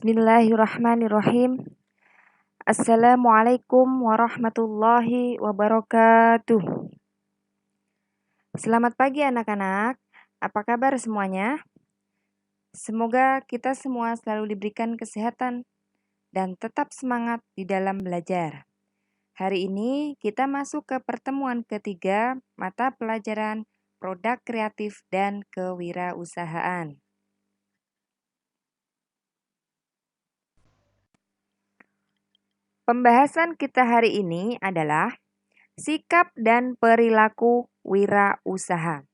Bismillahirrahmanirrahim. Assalamualaikum warahmatullahi wabarakatuh. Selamat pagi anak-anak. Apa kabar semuanya? Semoga kita semua selalu diberikan kesehatan dan tetap semangat di dalam belajar. Hari ini kita masuk ke pertemuan ketiga mata pelajaran produk kreatif dan kewirausahaan. Pembahasan kita hari ini adalah sikap dan perilaku wirausaha.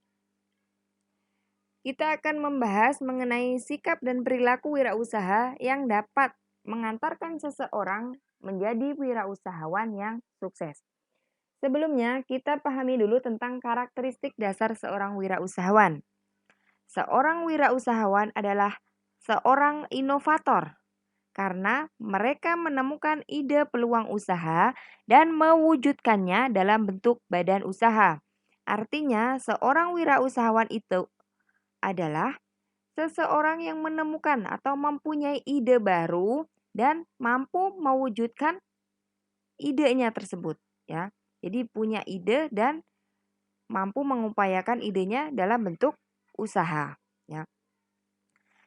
Kita akan membahas mengenai sikap dan perilaku wirausaha yang dapat mengantarkan seseorang menjadi wirausahawan yang sukses. Sebelumnya, kita pahami dulu tentang karakteristik dasar seorang wirausahawan. Seorang wirausahawan adalah seorang inovator, karena mereka menemukan ide peluang usaha dan mewujudkannya dalam bentuk badan usaha. Artinya, seorang wirausahawan itu adalah seseorang yang menemukan atau mempunyai ide baru dan mampu mewujudkan idenya tersebut, ya. Jadi punya ide dan mampu mengupayakan idenya dalam bentuk usaha, ya.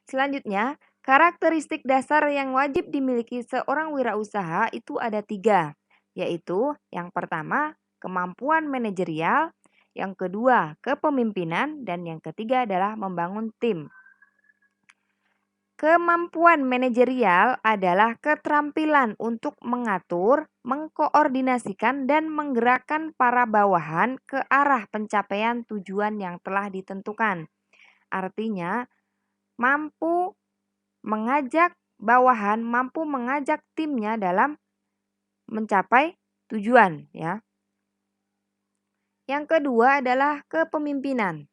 Selanjutnya, karakteristik dasar yang wajib dimiliki seorang wirausaha itu ada 3, yaitu yang pertama, kemampuan manajerial, yang kedua, kepemimpinan, dan yang ketiga adalah membangun tim. Kemampuan manajerial adalah keterampilan untuk mengatur, mengkoordinasikan, dan menggerakkan para bawahan ke arah pencapaian tujuan yang telah ditentukan. Artinya, mampu mengajak bawahan, mampu mengajak timnya dalam mencapai tujuan, ya. Yang kedua adalah kepemimpinan.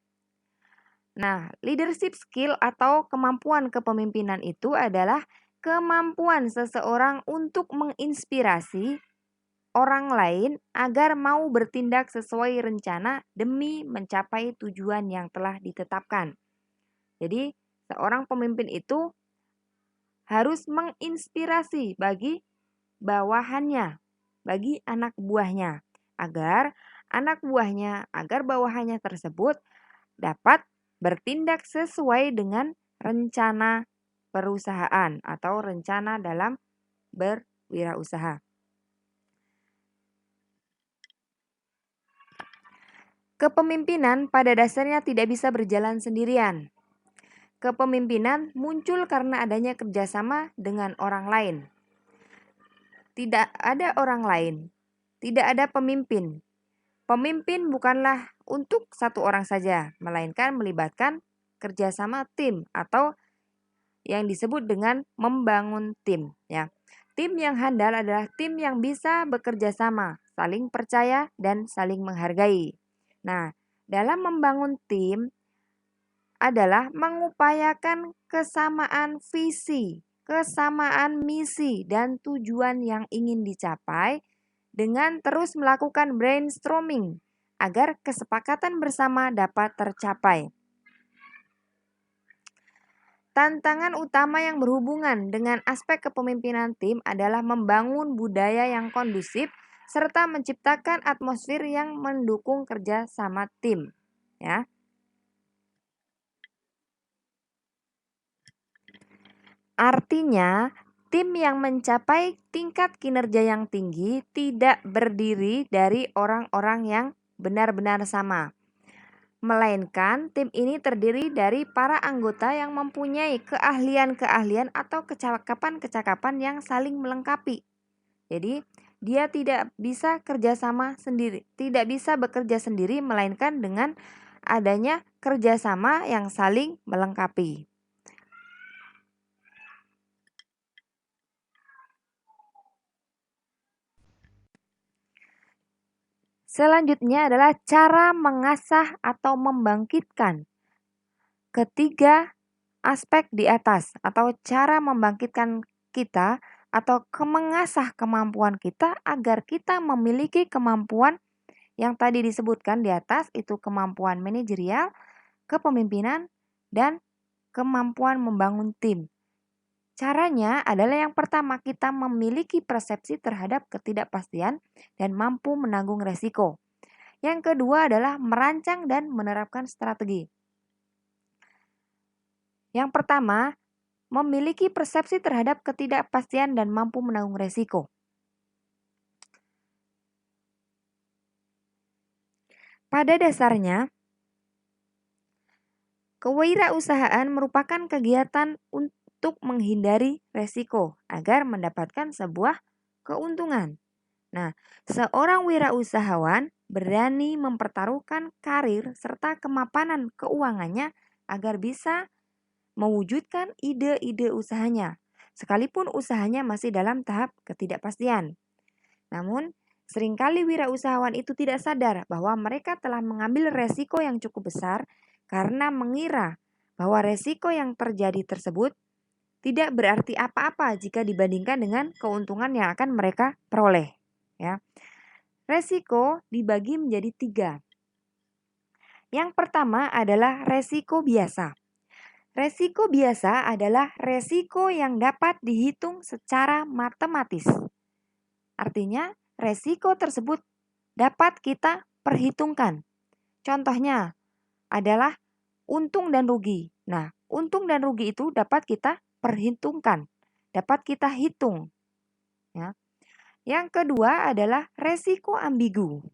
Nah, leadership skill atau kemampuan kepemimpinan itu adalah kemampuan seseorang untuk menginspirasi orang lain agar mau bertindak sesuai rencana demi mencapai tujuan yang telah ditetapkan. Jadi, seorang pemimpin itu harus menginspirasi bagi bawahannya, bagi anak buahnya, agar bawahannya tersebut dapat bertindak sesuai dengan rencana perusahaan atau rencana dalam berwirausaha. Kepemimpinan pada dasarnya tidak bisa berjalan sendirian. Kepemimpinan muncul karena adanya kerjasama dengan orang lain. Tidak ada orang lain, tidak ada pemimpin. Pemimpin bukanlah untuk satu orang saja, melainkan melibatkan kerjasama tim atau yang disebut dengan membangun tim, ya. Tim yang handal adalah tim yang bisa bekerja sama, saling percaya dan saling menghargai. Nah, dalam membangun tim adalah mengupayakan kesamaan visi, kesamaan misi dan tujuan yang ingin dicapai dengan terus melakukan brainstorming agar kesepakatan bersama dapat tercapai. Tantangan utama yang berhubungan dengan aspek kepemimpinan tim adalah membangun budaya yang kondusif serta menciptakan atmosfer yang mendukung kerja sama tim, ya. Artinya, tim yang mencapai tingkat kinerja yang tinggi tidak berdiri dari orang-orang yang benar-benar sama, melainkan tim ini terdiri dari para anggota yang mempunyai keahlian-keahlian atau kecakapan-kecakapan yang saling melengkapi. Jadi, dia tidak bisa tidak bisa bekerja sendiri, melainkan dengan adanya kerjasama yang saling melengkapi. Selanjutnya adalah cara mengasah atau membangkitkan ketiga aspek di atas atau cara membangkitkan kita atau mengasah kemampuan kita agar kita memiliki kemampuan yang tadi disebutkan di atas, itu kemampuan manajerial, kepemimpinan, dan kemampuan membangun tim. Caranya adalah yang pertama, kita memiliki persepsi terhadap ketidakpastian dan mampu menanggung resiko. Yang kedua adalah merancang dan menerapkan strategi. Yang pertama, memiliki persepsi terhadap ketidakpastian dan mampu menanggung resiko. Pada dasarnya, kewirausahaan merupakan kegiatan untuk menghindari resiko agar mendapatkan sebuah keuntungan. Nah, seorang wirausahawan berani mempertaruhkan karir serta kemapanan keuangannya agar bisa mewujudkan ide-ide usahanya, sekalipun usahanya masih dalam tahap ketidakpastian. Namun, seringkali wirausahawan itu tidak sadar bahwa mereka telah mengambil resiko yang cukup besar karena mengira bahwa resiko yang terjadi tersebut tidak berarti apa-apa jika dibandingkan dengan keuntungan yang akan mereka peroleh. Ya. Resiko dibagi menjadi 3. Yang pertama adalah resiko biasa. Resiko biasa adalah resiko yang dapat dihitung secara matematis. Artinya, resiko tersebut dapat kita perhitungkan. Contohnya adalah untung dan rugi. Nah, untung dan rugi itu dapat kita perhitungkan, dapat kita hitung. Ya. Yang kedua adalah resiko ambigu.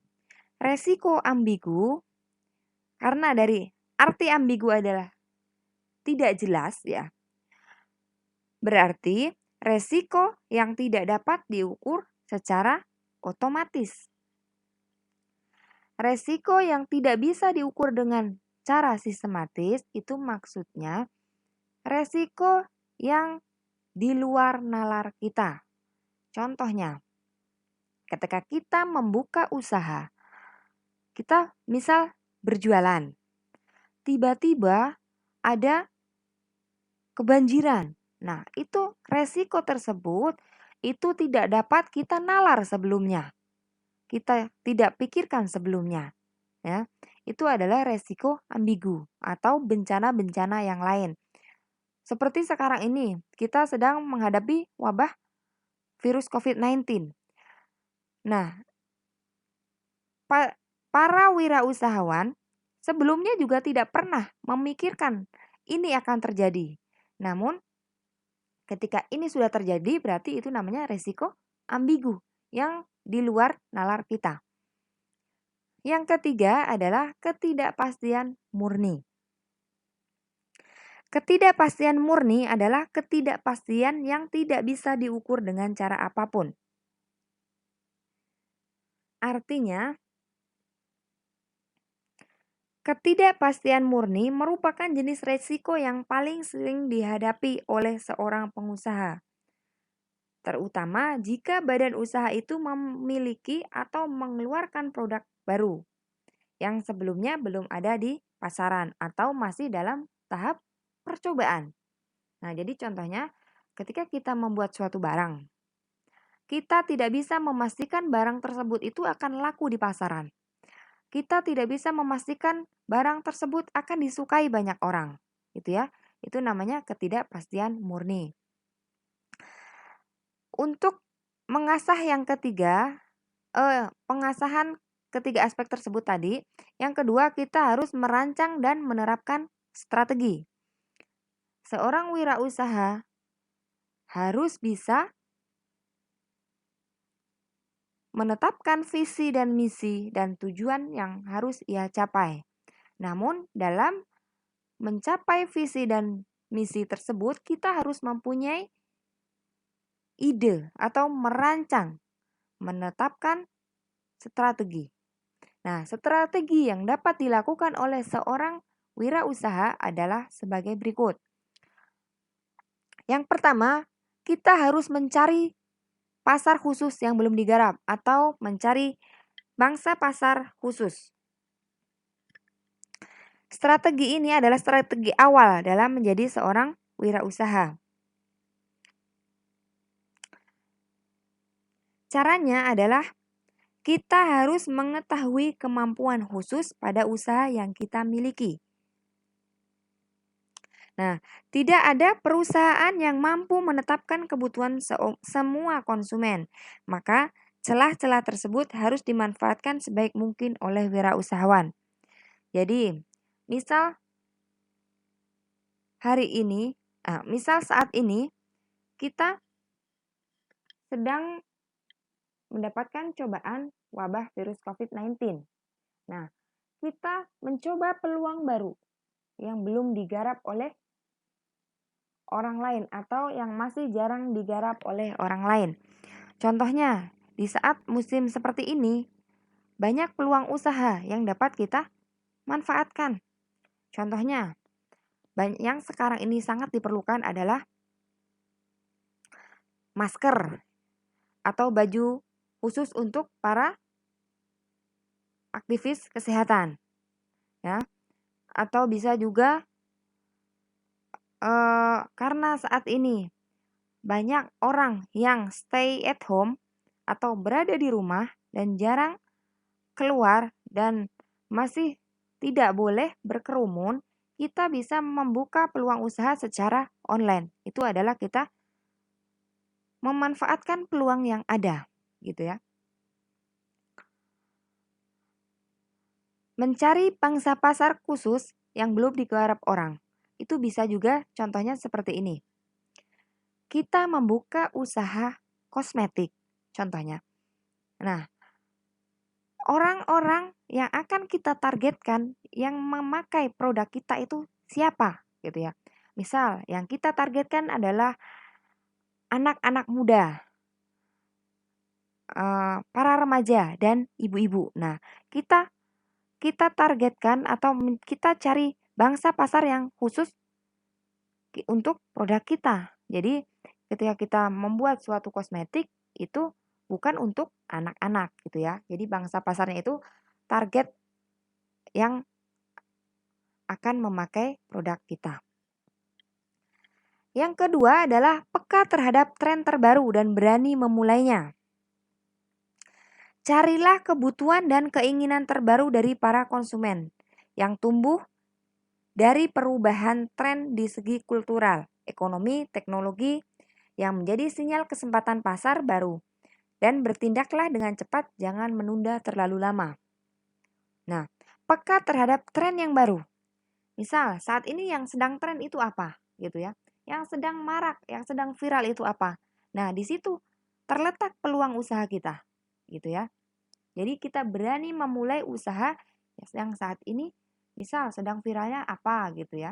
Resiko ambigu karena dari arti ambigu adalah tidak jelas ya. Berarti resiko yang tidak dapat diukur secara otomatis. Resiko yang tidak bisa diukur dengan cara sistematis itu maksudnya resiko yang di luar nalar kita. Contohnya, ketika kita membuka usaha, kita misal berjualan, tiba-tiba ada kebanjiran. Nah, itu resiko tersebut itu tidak dapat kita nalar sebelumnya. Kita tidak pikirkan sebelumnya. Ya, itu adalah resiko ambigu atau bencana-bencana yang lain. Seperti sekarang ini, kita sedang menghadapi wabah virus COVID-19. Nah, para wirausahawan sebelumnya juga tidak pernah memikirkan ini akan terjadi. Namun, ketika ini sudah terjadi, berarti itu namanya resiko ambigu yang di luar nalar kita. Yang ketiga adalah ketidakpastian murni. Ketidakpastian murni adalah ketidakpastian yang tidak bisa diukur dengan cara apapun. Artinya, ketidakpastian murni merupakan jenis resiko yang paling sering dihadapi oleh seorang pengusaha. Terutama jika badan usaha itu memiliki atau mengeluarkan produk baru yang sebelumnya belum ada di pasaran atau masih dalam tahap percobaan. Nah, jadi contohnya ketika kita membuat suatu barang, kita tidak bisa memastikan barang tersebut itu akan laku di pasaran. Kita tidak bisa memastikan barang tersebut akan disukai banyak orang. Gitu ya. Itu namanya ketidakpastian murni. Untuk mengasah yang ketiga, pengasahan ketiga aspek tersebut tadi, yang kedua kita harus merancang dan menerapkan strategi. Seorang wirausaha harus bisa menetapkan visi dan misi dan tujuan yang harus ia capai. Namun dalam mencapai visi dan misi tersebut kita harus mempunyai ide atau merancang, menetapkan strategi. Nah, strategi yang dapat dilakukan oleh seorang wirausaha adalah sebagai berikut. Yang pertama, kita harus mencari pasar khusus yang belum digarap atau mencari bangsa pasar khusus. Strategi ini adalah strategi awal dalam menjadi seorang wirausaha. Caranya adalah kita harus mengetahui kemampuan khusus pada usaha yang kita miliki. Nah, tidak ada perusahaan yang mampu menetapkan kebutuhan semua konsumen. Maka, celah-celah tersebut harus dimanfaatkan sebaik mungkin oleh wirausahawan. Jadi, misal misal saat ini kita sedang mendapatkan cobaan wabah virus COVID-19. Nah, kita mencoba peluang baru yang belum digarap oleh orang lain atau yang masih jarang digarap oleh orang lain. Contohnya, di saat musim seperti ini, banyak peluang usaha yang dapat kita manfaatkan. Contohnya, yang sekarang ini sangat diperlukan adalah masker atau baju khusus untuk para aktivis kesehatan, ya. Atau bisa juga karena saat ini banyak orang yang stay at home atau berada di rumah dan jarang keluar dan masih tidak boleh berkerumun, kita bisa membuka peluang usaha secara online. Itu adalah kita memanfaatkan peluang yang ada, gitu ya. Mencari pangsa pasar khusus yang belum digarap orang. Itu bisa juga contohnya seperti ini. Kita membuka usaha kosmetik, contohnya. Nah, orang-orang yang akan kita targetkan yang memakai produk kita itu siapa, gitu ya. Misal, yang kita targetkan adalah anak-anak muda, para remaja dan ibu-ibu. Nah, kita targetkan atau kita cari bangsa pasar yang khusus untuk produk kita. Jadi, ketika kita membuat suatu kosmetik itu bukan untuk anak-anak gitu ya. Jadi bangsa pasarnya itu target yang akan memakai produk kita. Yang kedua adalah peka terhadap tren terbaru dan berani memulainya. Carilah kebutuhan dan keinginan terbaru dari para konsumen yang tumbuh dari perubahan tren di segi kultural, ekonomi, teknologi yang menjadi sinyal kesempatan pasar baru. Dan bertindaklah dengan cepat, jangan menunda terlalu lama. Nah, peka terhadap tren yang baru. Misal, saat ini yang sedang tren itu apa? Gitu ya. Yang sedang marak, yang sedang viral itu apa? Nah, di situ terletak peluang usaha kita. Gitu ya. Jadi kita berani memulai usaha yang saat ini misal sedang viralnya apa gitu ya.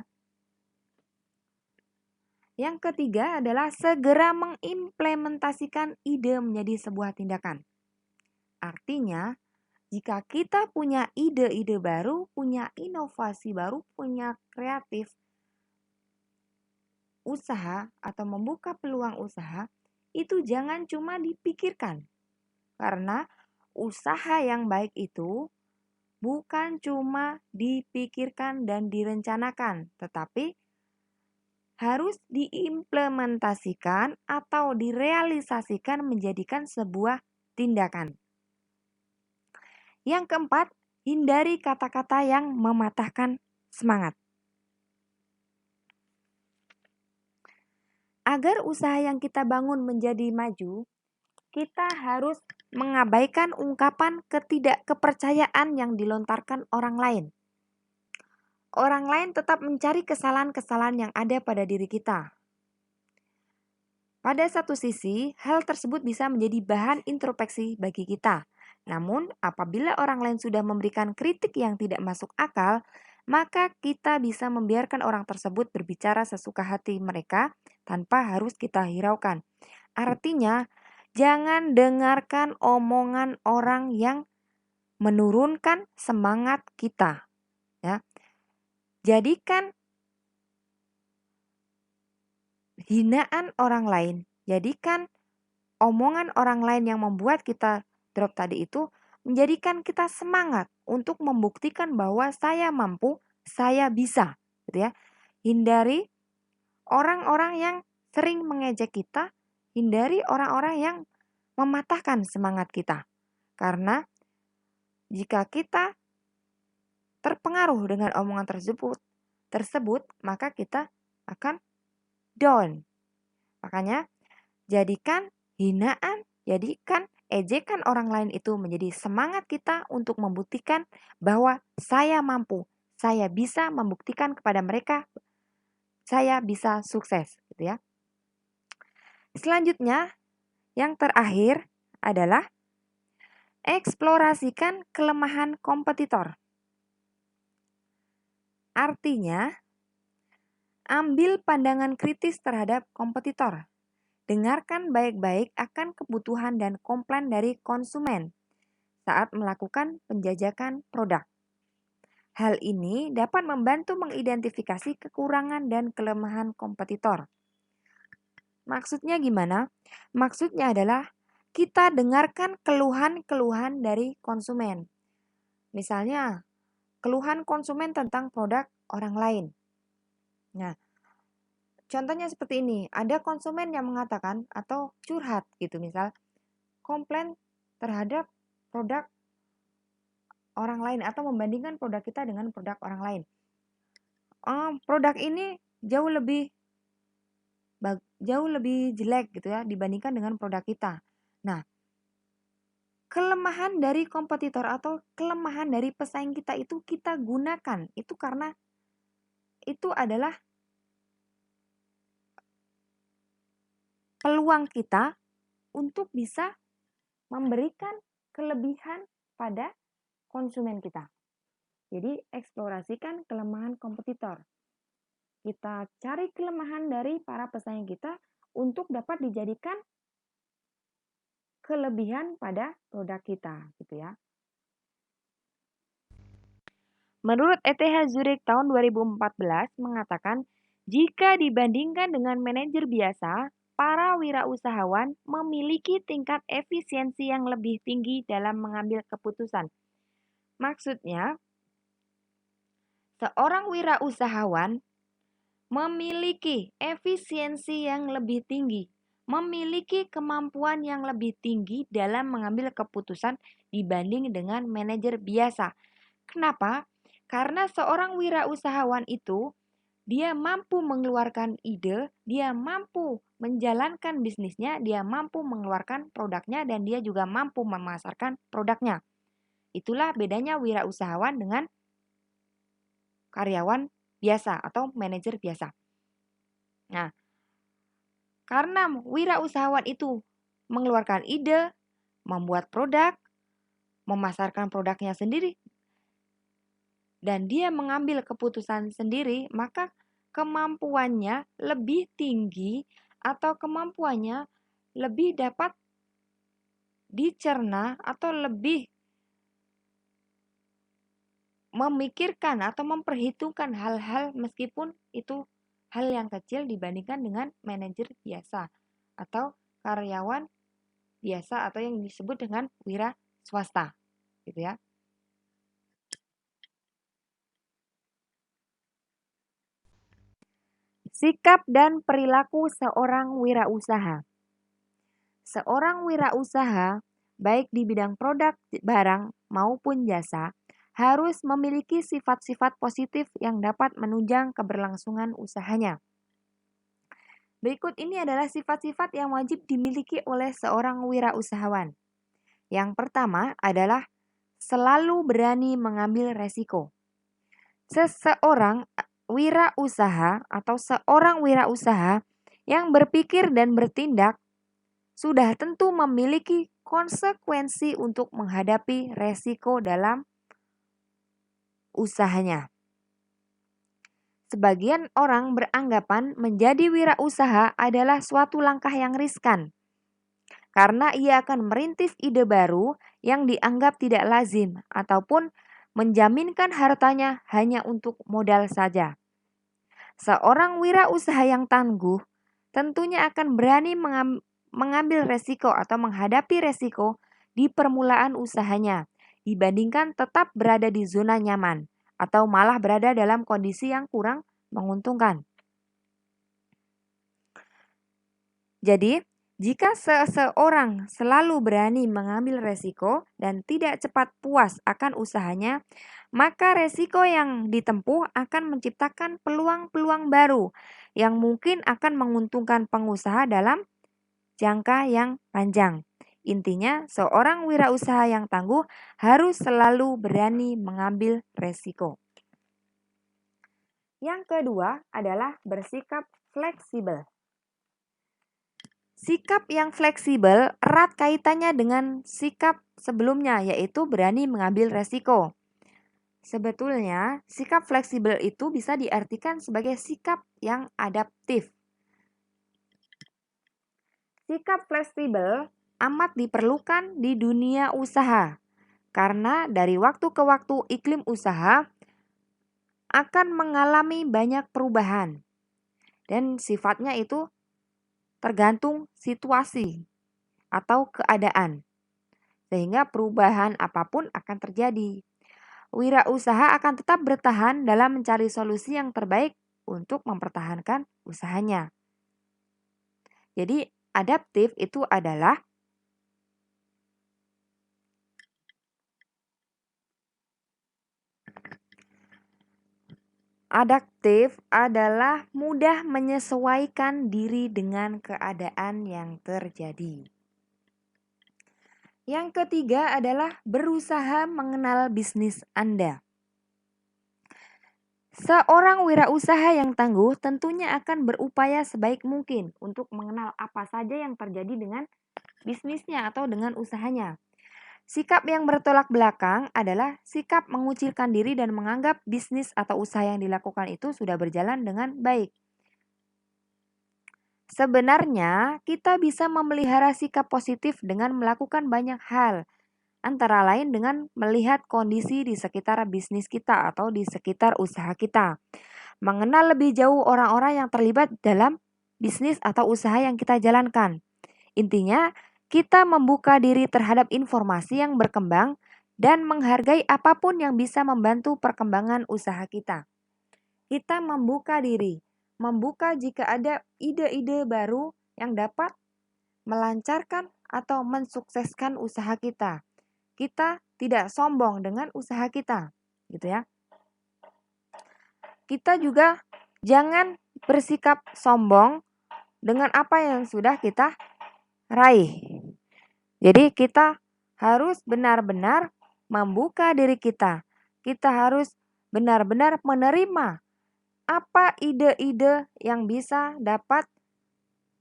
Yang ketiga adalah segera mengimplementasikan ide menjadi sebuah tindakan. Artinya, jika kita punya ide-ide baru, punya inovasi baru, punya kreatif usaha atau membuka peluang usaha, itu jangan cuma dipikirkan. Karena usaha yang baik itu bukan cuma dipikirkan dan direncanakan, tetapi harus diimplementasikan atau direalisasikan menjadikan sebuah tindakan. Yang keempat, hindari kata-kata yang mematahkan semangat. Agar usaha yang kita bangun menjadi maju, kita harus mengabaikan ungkapan ketidakkepercayaan yang dilontarkan orang lain. Orang lain tetap mencari kesalahan-kesalahan yang ada pada diri kita. Pada satu sisi, hal tersebut bisa menjadi bahan introspeksi bagi kita. Namun, apabila orang lain sudah memberikan kritik yang tidak masuk akal, maka kita bisa membiarkan orang tersebut berbicara sesuka hati mereka tanpa harus kita hiraukan. Artinya, jangan dengarkan omongan orang yang menurunkan semangat kita. Ya. Jadikan hinaan orang lain, jadikan omongan orang lain yang membuat kita drop tadi itu menjadikan kita semangat untuk membuktikan bahwa saya mampu, saya bisa, gitu ya. Hindari orang-orang yang sering mengejek kita, hindari orang-orang yang mematahkan semangat kita. Karena jika kita terpengaruh dengan omongan tersebut, maka kita akan down. Makanya jadikan hinaan, jadikan ejekan orang lain itu menjadi semangat kita untuk membuktikan bahwa saya mampu, saya bisa membuktikan kepada mereka saya bisa sukses, gitu ya. Selanjutnya, yang terakhir adalah eksplorasikan kelemahan kompetitor. Artinya, ambil pandangan kritis terhadap kompetitor. Dengarkan baik-baik akan kebutuhan dan komplain dari konsumen saat melakukan penjajakan produk. Hal ini dapat membantu mengidentifikasi kekurangan dan kelemahan kompetitor. Maksudnya gimana? Maksudnya adalah kita dengarkan keluhan-keluhan dari konsumen. Misalnya, keluhan konsumen tentang produk orang lain. Nah, contohnya seperti ini, ada konsumen yang mengatakan atau curhat gitu, misal komplain terhadap produk orang lain atau membandingkan produk kita dengan produk orang lain. Produk ini jauh lebih jelek gitu ya dibandingkan dengan produk kita. Nah, kelemahan dari kompetitor atau kelemahan dari pesaing kita itu kita gunakan. Itu karena itu adalah peluang kita untuk bisa memberikan kelebihan pada konsumen kita. Jadi, eksplorasikan kelemahan kompetitor. Kita cari kelemahan dari para pesaing kita untuk dapat dijadikan kelebihan pada produk kita, gitu ya. Menurut ETH Zurich tahun 2014 mengatakan, jika dibandingkan dengan manajer biasa, para wirausahawan memiliki tingkat efisiensi yang lebih tinggi dalam mengambil keputusan. Maksudnya, seorang wirausahawan memiliki efisiensi yang lebih tinggi, memiliki kemampuan yang lebih tinggi dalam mengambil keputusan dibanding dengan manajer biasa. Kenapa? Karena seorang wirausahawan itu dia mampu mengeluarkan ide, dia mampu menjalankan bisnisnya, dia mampu mengeluarkan produknya, dan dia juga mampu memasarkan produknya. Itulah bedanya wirausahawan dengan karyawan biasa atau manajer biasa. Nah, karena wirausahawan itu mengeluarkan ide, membuat produk, memasarkan produknya sendiri, dan dia mengambil keputusan sendiri, maka kemampuannya lebih tinggi atau kemampuannya lebih dapat dicerna atau lebih memikirkan atau memperhitungkan hal-hal meskipun itu hal yang kecil dibandingkan dengan manajer biasa atau karyawan biasa atau yang disebut dengan wira swasta, gitu ya. Sikap dan perilaku seorang wirausaha. Seorang wirausaha, baik di bidang produk, barang, maupun jasa, harus memiliki sifat-sifat positif yang dapat menunjang keberlangsungan usahanya. Berikut ini adalah sifat-sifat yang wajib dimiliki oleh seorang wirausahawan. Yang pertama adalah selalu berani mengambil resiko. Seseorang wirausaha atau seorang wirausaha yang berpikir dan bertindak sudah tentu memiliki konsekuensi untuk menghadapi resiko dalam usahanya. Sebagian orang beranggapan menjadi wirausaha adalah suatu langkah yang riskan, karena ia akan merintis ide baru yang dianggap tidak lazim ataupun menjaminkan hartanya hanya untuk modal saja. Seorang wirausaha yang tangguh tentunya akan berani mengambil resiko atau menghadapi resiko di permulaan usahanya dibandingkan tetap berada di zona nyaman atau malah berada dalam kondisi yang kurang menguntungkan. Jadi, jika seseorang selalu berani mengambil resiko dan tidak cepat puas akan usahanya, maka resiko yang ditempuh akan menciptakan peluang-peluang baru yang mungkin akan menguntungkan pengusaha dalam jangka yang panjang. Intinya, seorang wirausaha yang tangguh harus selalu berani mengambil resiko. Yang kedua adalah bersikap fleksibel. Sikap yang fleksibel erat kaitannya dengan sikap sebelumnya, yaitu berani mengambil resiko. Sebetulnya, sikap fleksibel itu bisa diartikan sebagai sikap yang adaptif. Sikap fleksibel amat diperlukan di dunia usaha, karena dari waktu ke waktu iklim usaha akan mengalami banyak perubahan, dan sifatnya itu tergantung situasi atau keadaan, sehingga perubahan apapun akan terjadi. Wirausaha akan tetap bertahan dalam mencari solusi yang terbaik untuk mempertahankan usahanya. Jadi, adaptif itu adalah mudah menyesuaikan diri dengan keadaan yang terjadi. Yang ketiga adalah berusaha mengenal bisnis Anda. Seorang wirausaha yang tangguh tentunya akan berupaya sebaik mungkin untuk mengenal apa saja yang terjadi dengan bisnisnya atau dengan usahanya. Sikap yang bertolak belakang adalah sikap mengucilkan diri dan menganggap bisnis atau usaha yang dilakukan itu sudah berjalan dengan baik. Sebenarnya, kita bisa memelihara sikap positif dengan melakukan banyak hal, antara lain dengan melihat kondisi di sekitar bisnis kita atau di sekitar usaha kita. Mengenal lebih jauh orang-orang yang terlibat dalam bisnis atau usaha yang kita jalankan. Intinya, kita membuka diri terhadap informasi yang berkembang dan menghargai apapun yang bisa membantu perkembangan usaha kita. Kita membuka diri, membuka jika ada ide-ide baru yang dapat melancarkan atau mensukseskan usaha kita. Kita tidak sombong dengan usaha kita, gitu ya. Kita juga jangan bersikap sombong dengan apa yang sudah kita raih. Jadi kita harus benar-benar membuka diri kita. Kita harus benar-benar menerima apa ide-ide yang bisa dapat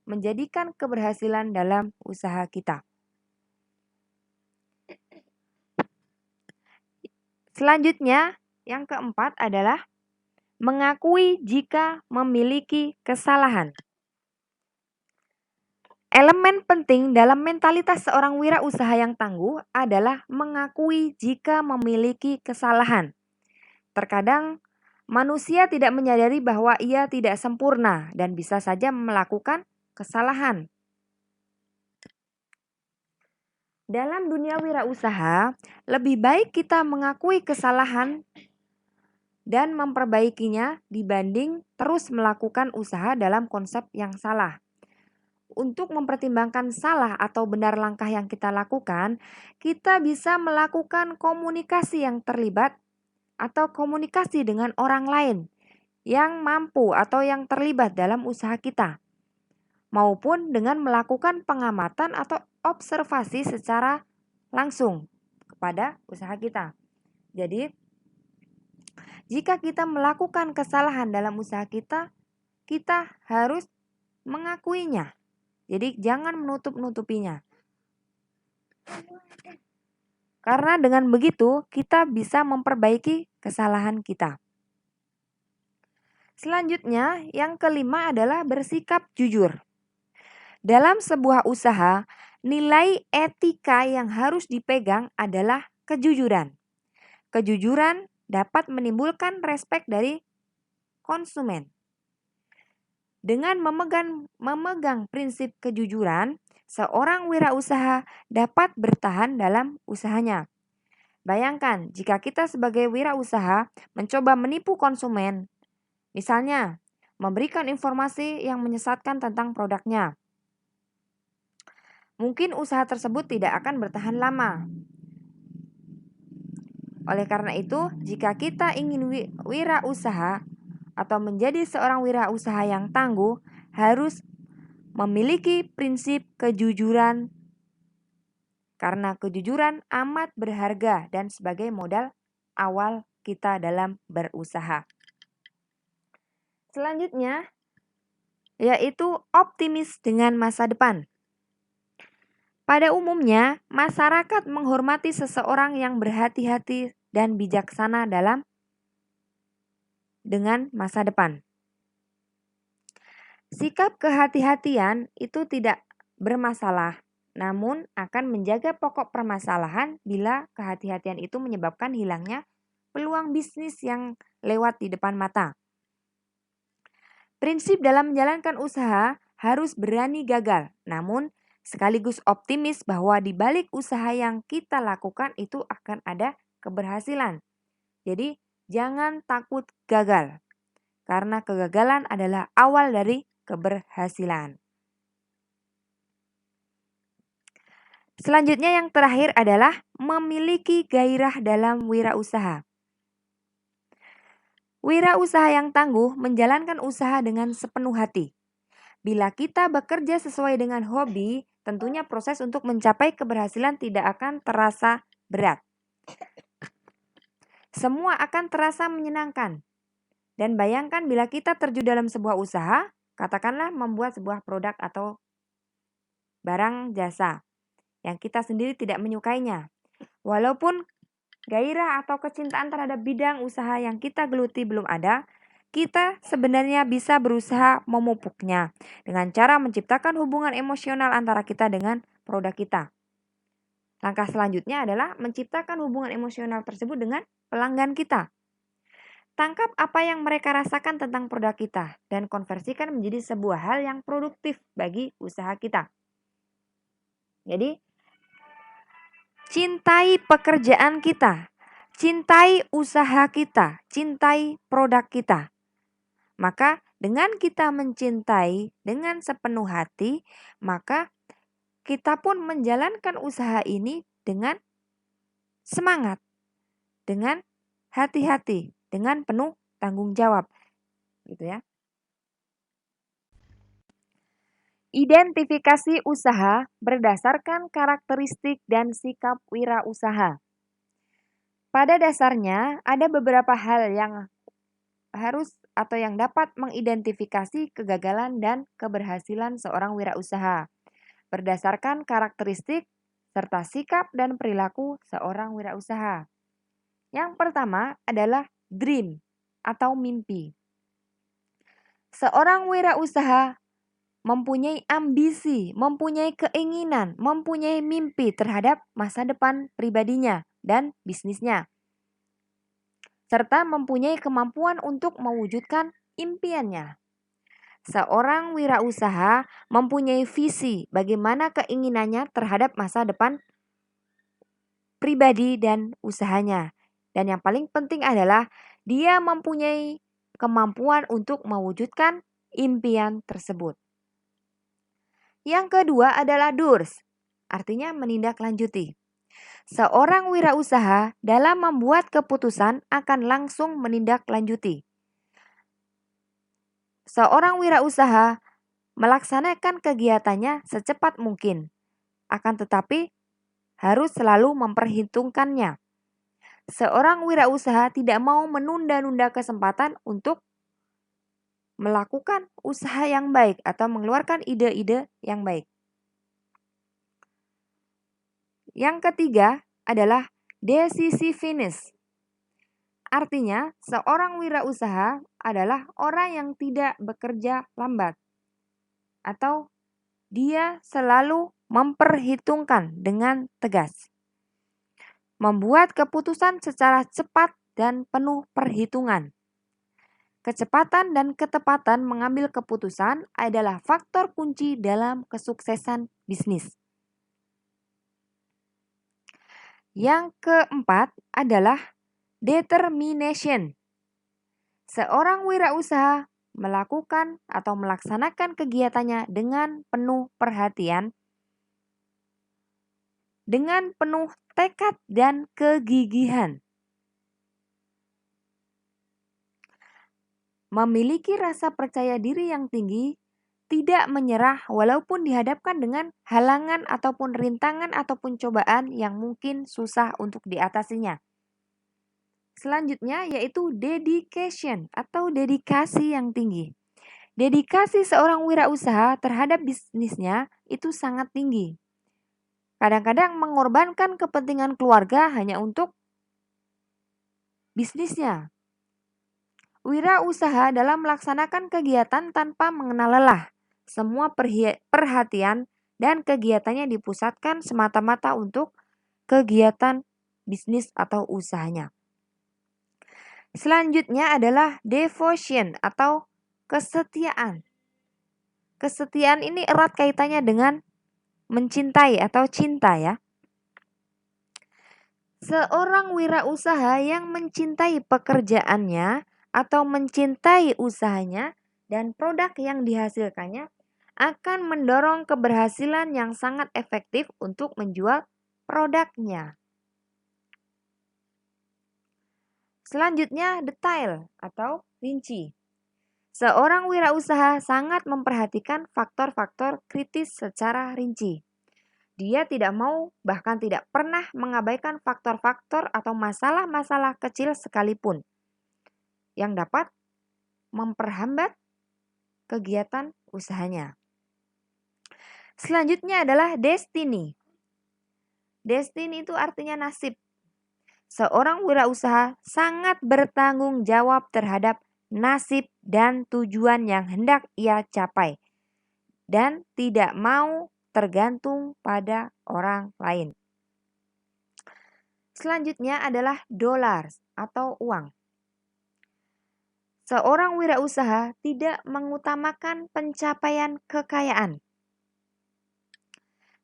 menjadikan keberhasilan dalam usaha kita. Selanjutnya, yang keempat adalah mengakui jika memiliki kesalahan. Elemen penting dalam mentalitas seorang wirausaha yang tangguh adalah mengakui jika memiliki kesalahan. Terkadang manusia tidak menyadari bahwa ia tidak sempurna dan bisa saja melakukan kesalahan. Dalam dunia wirausaha, lebih baik kita mengakui kesalahan dan memperbaikinya dibanding terus melakukan usaha dalam konsep yang salah. Untuk mempertimbangkan salah atau benar langkah yang kita lakukan, kita bisa melakukan komunikasi yang terlibat atau komunikasi dengan orang lain yang mampu atau yang terlibat dalam usaha kita, maupun dengan melakukan pengamatan atau observasi secara langsung kepada usaha kita. Jadi, jika kita melakukan kesalahan dalam usaha kita, kita harus mengakuinya. Jadi jangan menutup-nutupinya. Karena dengan begitu kita bisa memperbaiki kesalahan kita. Selanjutnya, yang kelima adalah bersikap jujur. Dalam sebuah usaha, nilai etika yang harus dipegang adalah kejujuran. Kejujuran dapat menimbulkan respek dari konsumen. Dengan memegang prinsip kejujuran, seorang wirausaha dapat bertahan dalam usahanya. Bayangkan jika kita sebagai wirausaha mencoba menipu konsumen, misalnya memberikan informasi yang menyesatkan tentang produknya. Mungkin usaha tersebut tidak akan bertahan lama. Oleh karena itu, jika kita ingin wirausaha atau menjadi seorang wirausaha yang tangguh, harus memiliki prinsip kejujuran, karena kejujuran amat berharga dan sebagai modal awal kita dalam berusaha. Selanjutnya, yaitu optimis dengan masa depan. Pada umumnya, masyarakat menghormati seseorang yang berhati-hati dan bijaksana dengan masa depan. Sikap kehati-hatian itu tidak bermasalah, namun akan menjaga pokok permasalahan bila kehati-hatian itu menyebabkan hilangnya peluang bisnis yang lewat di depan mata. Prinsip dalam menjalankan usaha harus berani gagal, namun sekaligus optimis bahwa di balik usaha yang kita lakukan itu akan ada keberhasilan. Jadi, jangan takut gagal, karena kegagalan adalah awal dari keberhasilan. Selanjutnya yang terakhir adalah memiliki gairah dalam wirausaha. Wirausaha yang tangguh menjalankan usaha dengan sepenuh hati. Bila kita bekerja sesuai dengan hobi, tentunya proses untuk mencapai keberhasilan tidak akan terasa berat. Semua akan terasa menyenangkan. Dan bayangkan bila kita terjun dalam sebuah usaha, katakanlah membuat sebuah produk atau barang jasa yang kita sendiri tidak menyukainya. Walaupun gairah atau kecintaan terhadap bidang usaha yang kita geluti belum ada, kita sebenarnya bisa berusaha memupuknya dengan cara menciptakan hubungan emosional antara kita dengan produk kita. Langkah selanjutnya adalah menciptakan hubungan emosional tersebut dengan pelanggan kita. Tangkap apa yang mereka rasakan tentang produk kita dan konversikan menjadi sebuah hal yang produktif bagi usaha kita. Jadi, cintai pekerjaan kita, cintai usaha kita, cintai produk kita. Maka dengan kita mencintai dengan sepenuh hati, maka kita pun menjalankan usaha ini dengan semangat, dengan hati-hati, dengan penuh tanggung jawab. Gitu ya. Identifikasi usaha berdasarkan karakteristik dan sikap wirausaha. Pada dasarnya, ada beberapa hal yang harus atau yang dapat mengidentifikasi kegagalan dan keberhasilan seorang wirausaha berdasarkan karakteristik serta sikap dan perilaku seorang wirausaha. Yang pertama adalah dream atau mimpi. Seorang wirausaha mempunyai ambisi, mempunyai keinginan, mempunyai mimpi terhadap masa depan pribadinya dan bisnisnya, serta mempunyai kemampuan untuk mewujudkan impiannya. Seorang wirausaha mempunyai visi bagaimana keinginannya terhadap masa depan pribadi dan usahanya. Dan yang paling penting adalah dia mempunyai kemampuan untuk mewujudkan impian tersebut. Yang kedua adalah doers, artinya menindaklanjuti. Seorang wirausaha dalam membuat keputusan akan langsung menindaklanjuti. Seorang wirausaha melaksanakan kegiatannya secepat mungkin, akan tetapi harus selalu memperhitungkannya. Seorang wirausaha tidak mau menunda-nunda kesempatan untuk melakukan usaha yang baik atau mengeluarkan ide-ide yang baik. Yang ketiga adalah decisiveness. Artinya, seorang wirausaha adalah orang yang tidak bekerja lambat atau dia selalu memperhitungkan dengan tegas. Membuat keputusan secara cepat dan penuh perhitungan. Kecepatan dan ketepatan mengambil keputusan adalah faktor kunci dalam kesuksesan bisnis. Yang keempat adalah determination. Seorang wirausaha melakukan atau melaksanakan kegiatannya dengan penuh perhatian, dengan penuh tekad dan kegigihan. Memiliki rasa percaya diri yang tinggi, tidak menyerah walaupun dihadapkan dengan halangan ataupun rintangan ataupun cobaan yang mungkin susah untuk diatasinya. Selanjutnya yaitu dedication atau dedikasi yang tinggi. Dedikasi seorang wirausaha terhadap bisnisnya itu sangat tinggi. Kadang-kadang mengorbankan kepentingan keluarga hanya untuk bisnisnya. Wirausaha dalam melaksanakan kegiatan tanpa mengenal lelah. Semua perhatian dan kegiatannya dipusatkan semata-mata untuk kegiatan bisnis atau usahanya. Selanjutnya adalah devotion atau kesetiaan. Kesetiaan ini erat kaitannya dengan mencintai atau cinta ya. Seorang wirausaha yang mencintai pekerjaannya atau mencintai usahanya dan produk yang dihasilkannya akan mendorong keberhasilan yang sangat efektif untuk menjual produknya. Selanjutnya, detail atau rinci. Seorang wirausaha sangat memperhatikan faktor-faktor kritis secara rinci. Dia tidak mau, bahkan tidak pernah mengabaikan faktor-faktor atau masalah-masalah kecil sekalipun yang dapat memperhambat kegiatan usahanya. Selanjutnya adalah destiny. Destiny itu artinya nasib. Seorang wirausaha sangat bertanggung jawab terhadap nasib dan tujuan yang hendak ia capai dan tidak mau tergantung pada orang lain. Selanjutnya adalah dollars atau uang. Seorang wirausaha tidak mengutamakan pencapaian kekayaan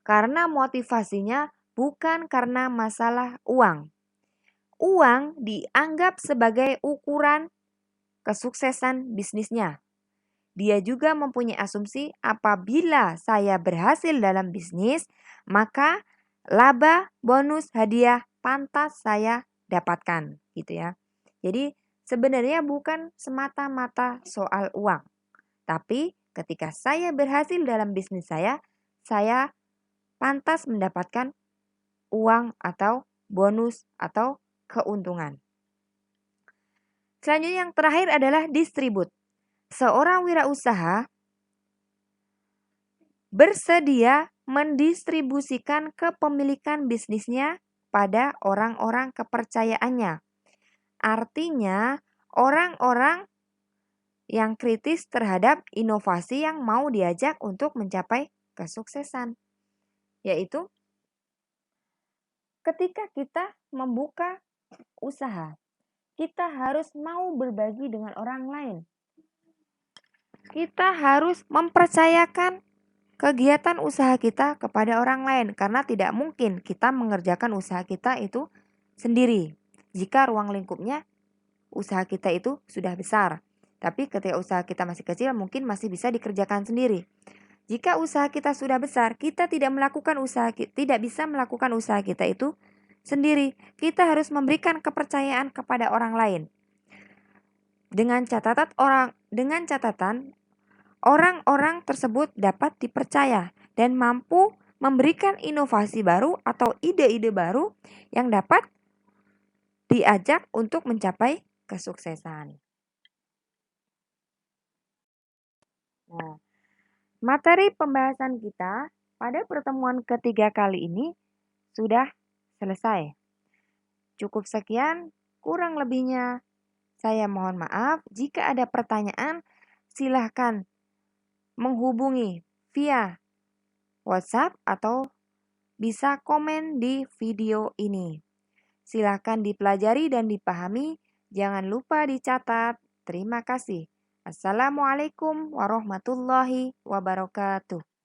karena motivasinya bukan karena masalah uang. Uang dianggap sebagai ukuran kesuksesan bisnisnya. Dia juga mempunyai asumsi apabila saya berhasil dalam bisnis, maka laba, bonus, hadiah pantas saya dapatkan, gitu ya. Jadi sebenarnya bukan semata-mata soal uang. Tapi ketika saya berhasil dalam bisnis saya pantas mendapatkan uang atau bonus atau keuntungan. Selanjutnya yang terakhir adalah distribut. Seorang wirausaha bersedia mendistribusikan kepemilikan bisnisnya pada orang-orang kepercayaannya. Artinya, orang-orang yang kritis terhadap inovasi yang mau diajak untuk mencapai kesuksesan. Yaitu ketika kita membuka usaha, kita harus mau berbagi dengan orang lain. Kita harus mempercayakan kegiatan usaha kita kepada orang lain karena tidak mungkin kita mengerjakan usaha kita itu sendiri. Jika ruang lingkupnya usaha kita itu sudah besar, tapi ketika usaha kita masih kecil mungkin masih bisa dikerjakan sendiri. Jika usaha kita sudah besar, kita tidak bisa melakukan usaha kita itu sendiri. Kita harus memberikan kepercayaan kepada orang lain. Dengan catatan orang-orang tersebut dapat dipercaya dan mampu memberikan inovasi baru atau ide-ide baru yang dapat diajak untuk mencapai kesuksesan. Nah, materi pembahasan kita pada pertemuan ketiga kali ini sudah selesai. Cukup sekian, kurang lebihnya saya mohon maaf. Jika ada pertanyaan, silahkan menghubungi via WhatsApp atau bisa komen di video ini. Silahkan dipelajari dan dipahami. Jangan lupa dicatat. Terima kasih. Assalamualaikum warahmatullahi wabarakatuh.